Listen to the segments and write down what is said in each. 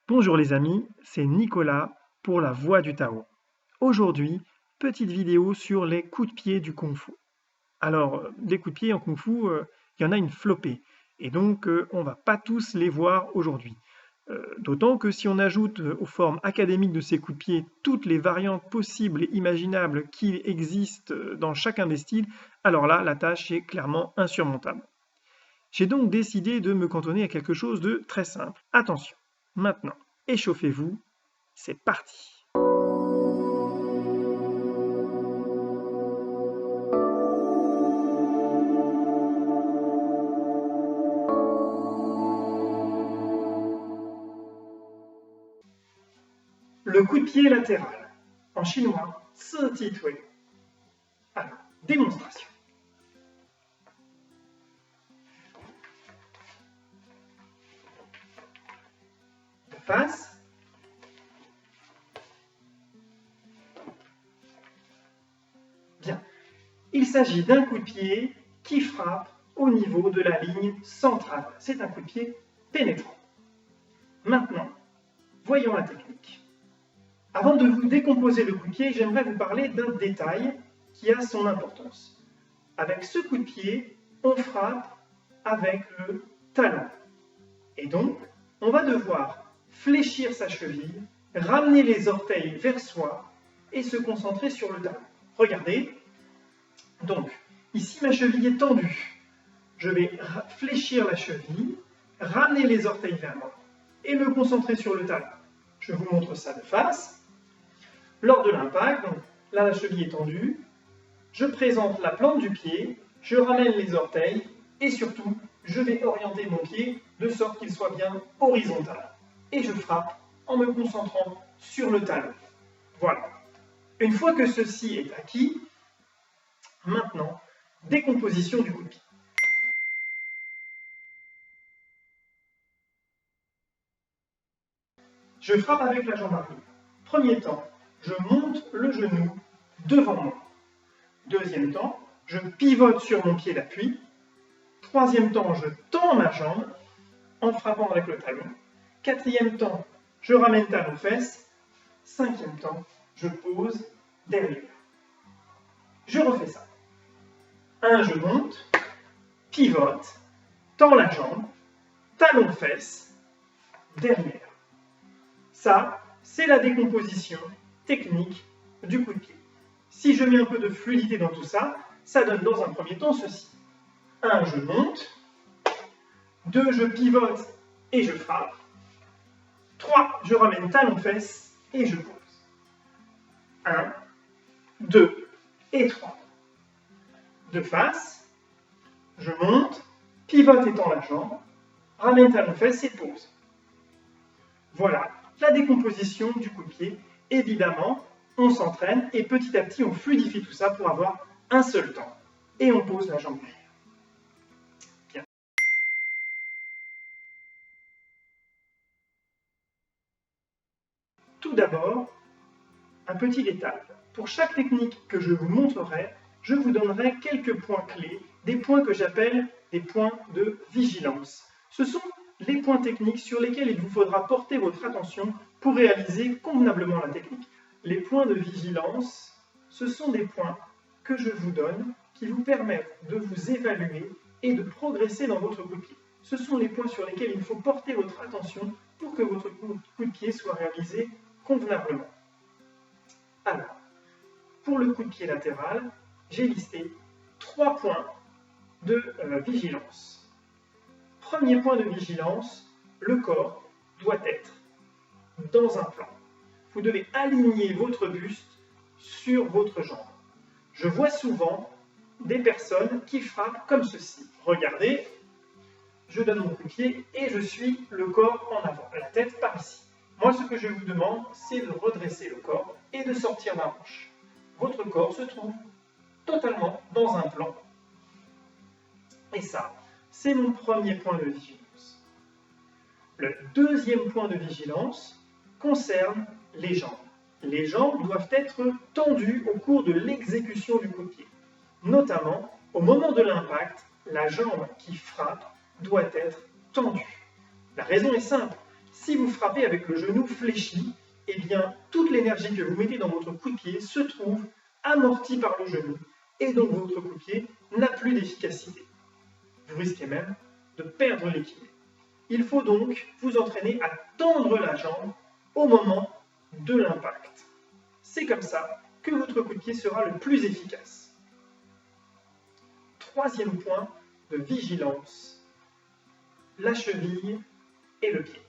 Bonjour les amis, c'est Nicolas pour la Voix du Tao. Aujourd'hui, petite vidéo sur les coups de pied du Kung Fu. Alors, des coups de pied en Kung Fu, il y en a une flopée, et donc on va pas tous les voir aujourd'hui. D'autant que si on ajoute aux formes académiques de ces coups de pied toutes les variantes possibles et imaginables qui existent dans chacun des styles, alors là, la tâche est clairement insurmontable. J'ai donc décidé de me cantonner à quelque chose de très simple. Attention, maintenant, échauffez-vous, c'est parti. Le coup de pied latéral, en chinois, ce ti tui. Alors, démonstration. De face. Bien. Il s'agit d'un coup de pied qui frappe au niveau de la ligne centrale. C'est un coup de pied pénétrant. Maintenant, voyons la technique. Avant de vous décomposer le coup de pied, j'aimerais vous parler d'un détail qui a son importance. Avec ce coup de pied, on frappe avec le talon. Et donc, on va devoir fléchir sa cheville, ramener les orteils vers soi et se concentrer sur le talon. Regardez. Donc, ici, ma cheville est tendue. Je vais fléchir la cheville, ramener les orteils vers moi et me concentrer sur le talon. Je vous montre ça de face. Lors de l'impact, donc là la cheville est tendue, je présente la plante du pied, je ramène les orteils et surtout, je vais orienter mon pied de sorte qu'il soit bien horizontal. Et je frappe en me concentrant sur le talon. Voilà. Une fois que ceci est acquis, maintenant, décomposition du coup de pied. Je frappe avec la jambe arrière. Premier temps, je monte le genou devant moi. Deuxième temps, je pivote sur mon pied d'appui. Troisième temps, je tends ma jambe en frappant avec le talon. Quatrième temps, je ramène talon-fesse. Cinquième temps, je pose derrière. Je refais ça. 1, je monte, pivote, tends la jambe, talon-fesse, derrière. Ça, c'est la décomposition technique du coup de pied. Si je mets un peu de fluidité dans tout ça, ça donne dans un premier temps ceci. 1, je monte. 2, je pivote et je frappe. 3, je ramène talon-fesse et je pose. 1, 2 et 3. De face, je monte, pivote et tends la jambe, ramène talon-fesse et pose. Voilà la décomposition du coup de pied. Évidemment, on s'entraîne et petit à petit on fluidifie tout ça pour avoir un seul temps. Et on pose la jambe derrière. Bien. Tout d'abord, un petit détail. Pour chaque technique que je vous montrerai, je vous donnerai quelques points clés, des points que j'appelle des points de vigilance. Ce sont les points techniques sur lesquels il vous faudra porter votre attention pour réaliser convenablement la technique. Les points de vigilance, ce sont des points que je vous donne qui vous permettent de vous évaluer et de progresser dans votre coup de pied. Ce sont les points sur lesquels il faut porter votre attention pour que votre coup de pied soit réalisé convenablement. Alors, pour le coup de pied latéral, j'ai listé 3 points de vigilance. Premier point de vigilance, le corps doit être dans un plan. Vous devez aligner votre buste sur votre jambe. Je vois souvent des personnes qui frappent comme ceci. Regardez, je donne mon coup de pied et je suis le corps en avant, la tête par ici. Moi, ce que je vous demande, c'est de redresser le corps et de sortir la hanche. Votre corps se trouve totalement dans un plan. Et ça, c'est mon premier point de vigilance. Le deuxième point de vigilance concerne les jambes. Les jambes doivent être tendues au cours de l'exécution du coup de pied. Notamment, au moment de l'impact, la jambe qui frappe doit être tendue. La raison est simple. Si vous frappez avec le genou fléchi, eh bien, toute l'énergie que vous mettez dans votre coup de pied se trouve amortie par le genou, et donc votre coup de pied n'a plus d'efficacité. Vous risquez même de perdre l'équilibre. Il faut donc vous entraîner à tendre la jambe au moment de l'impact. C'est comme ça que votre coup de pied sera le plus efficace. Troisième point de vigilance, la cheville et le pied.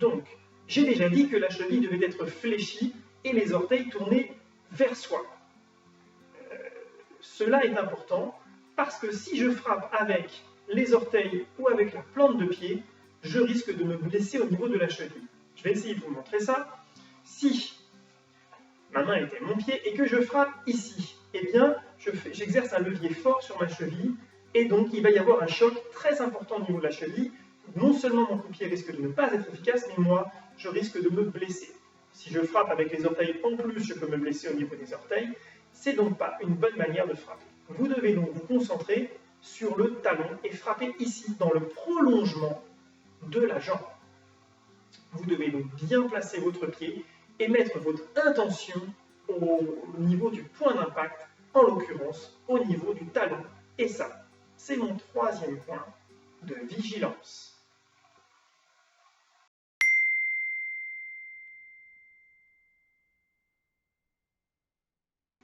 Donc, j'ai déjà dit que la cheville devait être fléchie et les orteils tournés vers soi. Cela est important parce que si je frappe avec les orteils ou avec la plante de pied, je risque de me blesser au niveau de la cheville. Je vais essayer de vous montrer ça. Si ma main était mon pied et que je frappe ici, eh bien, j'exerce un levier fort sur ma cheville et donc il va y avoir un choc très important au niveau de la cheville. Non seulement mon coup de pied risque de ne pas être efficace, mais moi, je risque de me blesser. Si je frappe avec les orteils en plus, je peux me blesser au niveau des orteils. C'est donc pas une bonne manière de frapper. Vous devez donc vous concentrer sur le talon et frapper ici, dans le prolongement de la jambe. Vous devez donc bien placer votre pied et mettre votre intention au niveau du point d'impact, en l'occurrence au niveau du talon. Et ça, c'est mon troisième point de vigilance.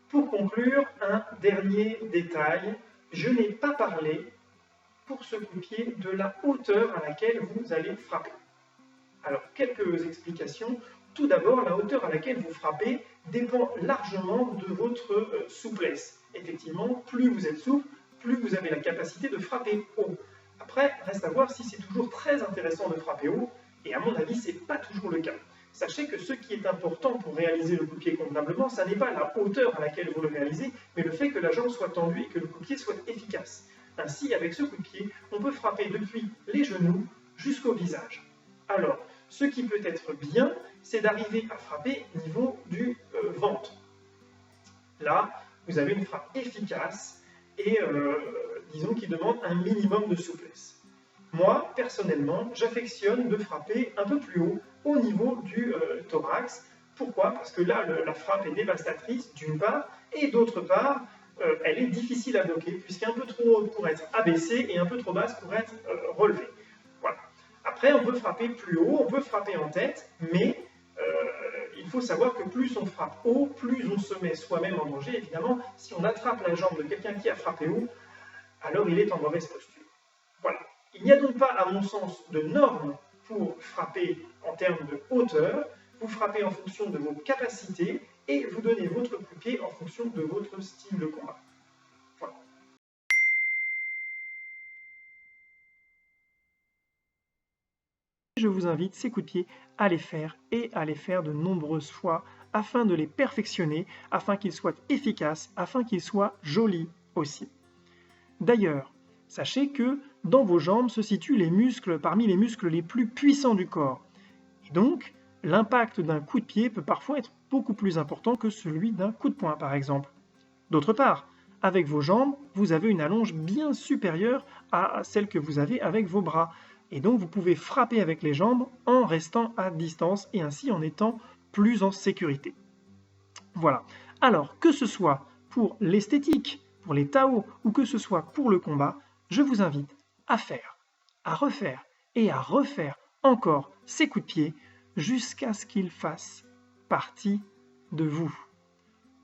Pour conclure, un dernier détail, je n'ai pas parlé pour ce coup de pied de la hauteur à laquelle vous allez frapper. Alors, quelques explications. Tout d'abord, la hauteur à laquelle vous frappez dépend largement de votre souplesse. Effectivement, plus vous êtes souple, plus vous avez la capacité de frapper haut. Après, reste à voir si c'est toujours très intéressant de frapper haut, et à mon avis, ce n'est pas toujours le cas. Sachez que ce qui est important pour réaliser le coup de pied convenablement, ce n'est pas la hauteur à laquelle vous le réalisez, mais le fait que la jambe soit tendue et que le coup de pied soit efficace. Ainsi, avec ce coup de pied, on peut frapper depuis les genoux jusqu'au visage. Alors, ce qui peut être bien, c'est d'arriver à frapper au niveau du ventre. Là, vous avez une frappe efficace et disons qui demande un minimum de souplesse. Moi, personnellement, j'affectionne de frapper un peu plus haut, au niveau du thorax. Pourquoi? Parce que là, la frappe est dévastatrice, d'une part, et d'autre part, elle est difficile à bloquer, puisqu'un peu trop haute pour être abaissée et un peu trop basse pour être relevée. Voilà. Après, on peut frapper plus haut, on peut frapper en tête, mais il faut savoir que plus on frappe haut, plus on se met soi-même en danger. Évidemment, si on attrape la jambe de quelqu'un qui a frappé haut, alors il est en mauvaise posture. Voilà. Il n'y a donc pas, à mon sens, de normes pour frapper en termes de hauteur. Vous frappez en fonction de vos capacités et vous donnez votre coup de pied en fonction de votre style de combat. Voilà. Je vous invite, ces coups de pied, à les faire et à les faire de nombreuses fois afin de les perfectionner, afin qu'ils soient efficaces, afin qu'ils soient jolis aussi. D'ailleurs, sachez que dans vos jambes se situent les muscles parmi les muscles les plus puissants du corps. Et donc, l'impact d'un coup de pied peut parfois être beaucoup plus important que celui d'un coup de poing, par exemple. D'autre part, avec vos jambes, vous avez une allonge bien supérieure à celle que vous avez avec vos bras. Et donc, vous pouvez frapper avec les jambes en restant à distance et ainsi en étant plus en sécurité. Voilà. Alors, que ce soit pour l'esthétique, pour les Tao ou que ce soit pour le combat, je vous invite à faire, à refaire et à refaire encore ces coups de pied jusqu'à ce qu'ils fassent partie de vous.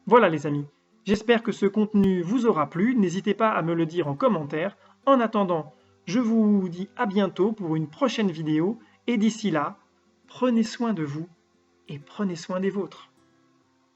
Voilà les amis, j'espère que ce contenu vous aura plu, n'hésitez pas à me le dire en commentaire. En attendant, je vous dis à bientôt pour une prochaine vidéo et d'ici là, prenez soin de vous et prenez soin des vôtres.